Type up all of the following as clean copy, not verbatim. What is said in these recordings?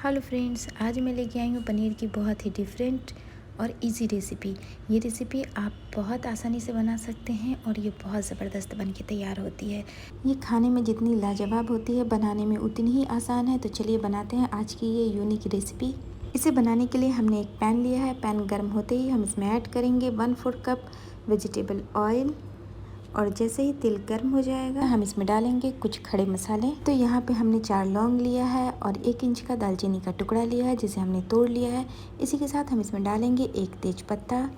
Hello friends, आज मैं लेके आई हूँ पनीर की बहुत ही डिफरेंट और इजी रेसिपी। ये रेसिपी आप बहुत आसानी से बना सकते हैं और ये बहुत ज़बरदस्त बन के तैयार होती है। ये खाने में जितनी लाजवाब होती है, बनाने में उतनी ही आसान है। तो चलिए बनाते हैं आज की ये यूनिक रेसिपी। इसे बनाने के लिए हमने एक पैन लिया है। पैन गर्म होते ही हम इसमें ऐड करेंगे 1/4 कप वेजिटेबल ऑयल। और जैसे ही तेल गर्म हो जाएगा हम इसमें डालेंगे कुछ खड़े मसाले। तो यहाँ पे हमने 4 लौंग लिया है और 1 इंच का दालचीनी का टुकड़ा लिया है जिसे हमने तोड़ लिया है। इसी के साथ हम इसमें डालेंगे 1 तेज पत्ता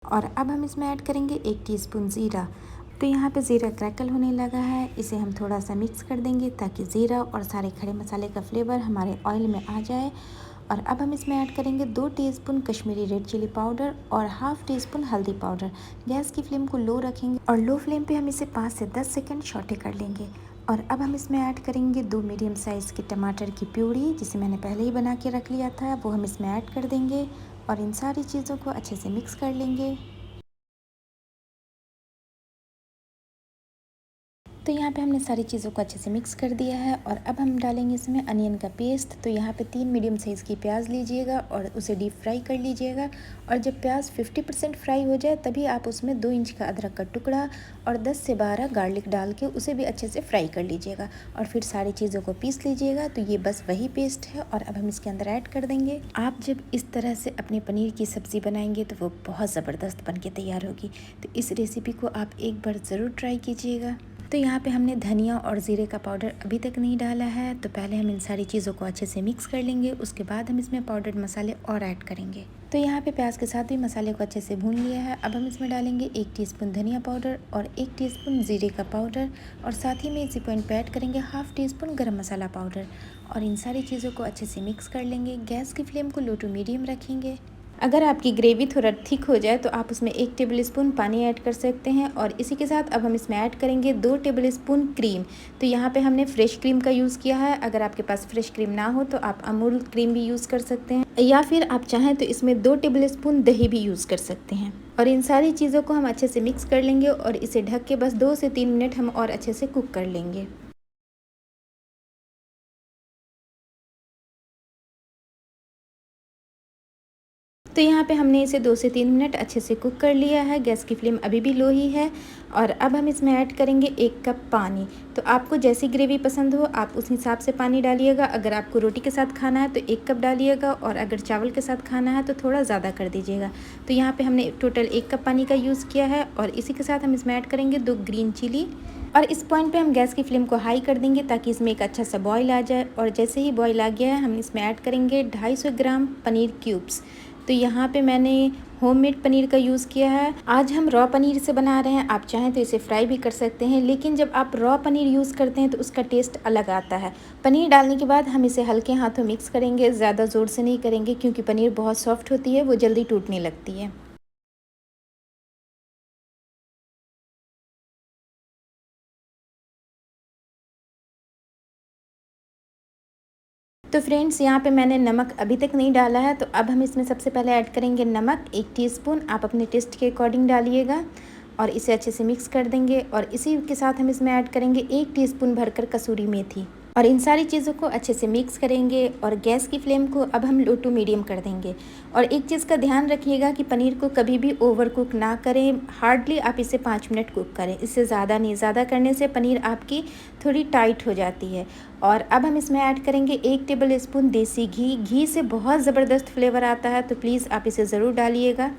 और अब हम इसमें ऐड करेंगे 1 टीस्पून ज़ीरा। तो यहाँ पे ज़ीरा क्रैकल होने लगा है, इसे हम थोड़ा सा मिक्स कर देंगे ताकि ज़ीरा और सारे खड़े मसाले का फ्लेवर हमारे ऑयल में आ जाए। और अब हम इसमें ऐड करेंगे 2 teaspoon Kashmiri red chilli powder और हाफ टी स्पून हल्दी पाउडर। गैस की फ्लेम को लो रखेंगे और लो फ्लेम पे हम इसे 5 से 10 सेकंड सौटे कर लेंगे। और अब हम इसमें ऐड करेंगे 2 मीडियम साइज़ के टमाटर की प्यूरी, जिसे मैंने पहले ही बना के रख लिया था, वो हम इसमें ऐड कर देंगे और इन सारी चीज़ों को अच्छे से मिक्स कर लेंगे। तो यहाँ पे हमने सारी चीज़ों को अच्छे से मिक्स कर दिया है और अब हम डालेंगे इसमें अनियन का पेस्ट। तो यहाँ पे 3 मीडियम साइज़ की प्याज लीजिएगा और उसे डीप फ्राई कर लीजिएगा। और जब प्याज 50% फ्राई हो जाए तभी आप उसमें 2 इंच का अदरक का टुकड़ा और 10 से 12 गार्लिक डाल के उसे भी अच्छे से फ्राई कर लीजिएगा और फिर सारी चीज़ों को पीस लीजिएगा। तो ये बस वही पेस्ट है और अब हम इसके अंदर ऐड कर देंगे। आप जब इस तरह से अपने पनीर की सब्ज़ी बनाएंगे तो वो बहुत ज़बरदस्त बन के तैयार होगी। तो इस रेसिपी को आप एक बार ज़रूर ट्राई कीजिएगा। तो यहाँ पे हमने धनिया और ज़ीरे का पाउडर अभी तक नहीं डाला है। तो पहले हम इन सारी चीज़ों को अच्छे से मिक्स कर लेंगे, उसके बाद हम इसमें पाउडर्ड मसाले और ऐड करेंगे। तो यहाँ पे प्याज के साथ भी मसाले को अच्छे से भून लिया है। अब हम इसमें डालेंगे 1 टीस्पून धनिया पाउडर और 1 टीस्पून ज़ीरे का पाउडर और साथ ही में इसी पॉइंट पे ऐड करेंगे हाफ टी स्पून गरम मसाला पाउडर और इन सारी चीज़ों को अच्छे से मिक्स कर लेंगे। गैस की फ्लेम को लो टू मीडियम रखेंगे। अगर आपकी ग्रेवी थोड़ा थिक हो जाए तो आप उसमें 1 टेबल स्पून पानी ऐड कर सकते हैं। और इसी के साथ अब हम इसमें ऐड करेंगे 2 टेबल स्पून क्रीम। तो यहाँ पे हमने फ्रेश क्रीम का यूज़ किया है। अगर आपके पास फ्रेश क्रीम ना हो तो आप अमूल क्रीम भी यूज़ कर सकते हैं या फिर आप चाहें तो इसमें 2 टेबल स्पून दही भी यूज़ कर सकते हैं। और इन सारी चीज़ों को हम अच्छे से मिक्स कर लेंगे और इसे ढक के बस 2 से 3 मिनट हम और अच्छे से कुक कर लेंगे। तो यहाँ पे हमने इसे 2 से 3 मिनट अच्छे से कुक कर लिया है। गैस की फ्लेम अभी भी लो ही है। और अब हम इसमें ऐड करेंगे 1 कप पानी। तो आपको जैसी ग्रेवी पसंद हो आप उस हिसाब से पानी डालिएगा। अगर आपको रोटी के साथ खाना है तो 1 कप डालिएगा और अगर चावल के साथ खाना है तो थोड़ा ज़्यादा कर दीजिएगा। तो यहाँ पे हमने टोटल 1 कप पानी का यूज़ किया है। और इसी के साथ हम इसमें ऐड करेंगे 2 ग्रीन चिली। और इस पॉइंट पे हम गैस की फ्लेम को हाई कर देंगे ताकि इसमें एक अच्छा सा बॉईल आ जाए। और जैसे ही बॉईल आ गया है हम इसमें ऐड करेंगे 250 ग्राम पनीर क्यूब्स। तो यहाँ पे मैंने होममेड पनीर का यूज़ किया है। आज हम रॉ पनीर से बना रहे हैं, आप चाहें तो इसे फ्राई भी कर सकते हैं, लेकिन जब आप रॉ पनीर यूज़ करते हैं तो उसका टेस्ट अलग आता है। पनीर डालने के बाद हम इसे हल्के हाथों मिक्स करेंगे, ज़्यादा ज़ोर से नहीं करेंगे क्योंकि पनीर बहुत सॉफ्ट होती है, वो जल्दी टूटने लगती है। तो फ्रेंड्स यहाँ पे मैंने नमक अभी तक नहीं डाला है। तो अब हम इसमें सबसे पहले ऐड करेंगे नमक 1 टीस्पून। आप अपने टेस्ट के अकॉर्डिंग डालिएगा और इसे अच्छे से मिक्स कर देंगे। और इसी के साथ हम इसमें ऐड करेंगे 1 टीस्पून भरकर कसूरी मेथी और इन सारी चीज़ों को अच्छे से मिक्स करेंगे। और गैस की फ्लेम को अब हम लो टू मीडियम कर देंगे। और एक चीज़ का ध्यान रखिएगा कि पनीर को कभी भी ओवर कुक ना करें, हार्डली आप इसे 5 मिनट कुक करें, इससे ज़्यादा नहीं। ज़्यादा करने से पनीर आपकी थोड़ी टाइट हो जाती है। और अब हम इसमें ऐड करेंगे 1 टेबल स्पून देसी घी। घी से बहुत ज़बरदस्त फ्लेवर आता है, तो प्लीज़ आप इसे ज़रूर डालिएगा।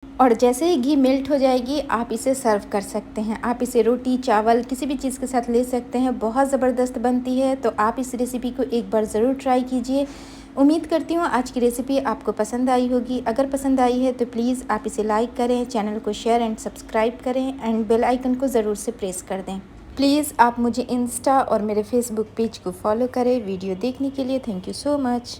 और जैसे ही घी मेल्ट हो जाएगी आप इसे सर्व कर सकते हैं। आप इसे रोटी, चावल, किसी भी चीज़ के साथ ले सकते हैं, बहुत ज़बरदस्त बनती है। तो आप इस रेसिपी को एक बार ज़रूर ट्राई कीजिए। उम्मीद करती हूँ आज की रेसिपी आपको पसंद आई होगी। अगर पसंद आई है तो प्लीज़ आप इसे लाइक करें, चैनल को शेयर एंड सब्सक्राइब करें एंड बेल आइकन को ज़रूर से प्रेस कर दें। प्लीज़ आप मुझे इंस्टा और मेरे फेसबुक पेज को फॉलो करें। वीडियो देखने के लिए थैंक यू सो मच।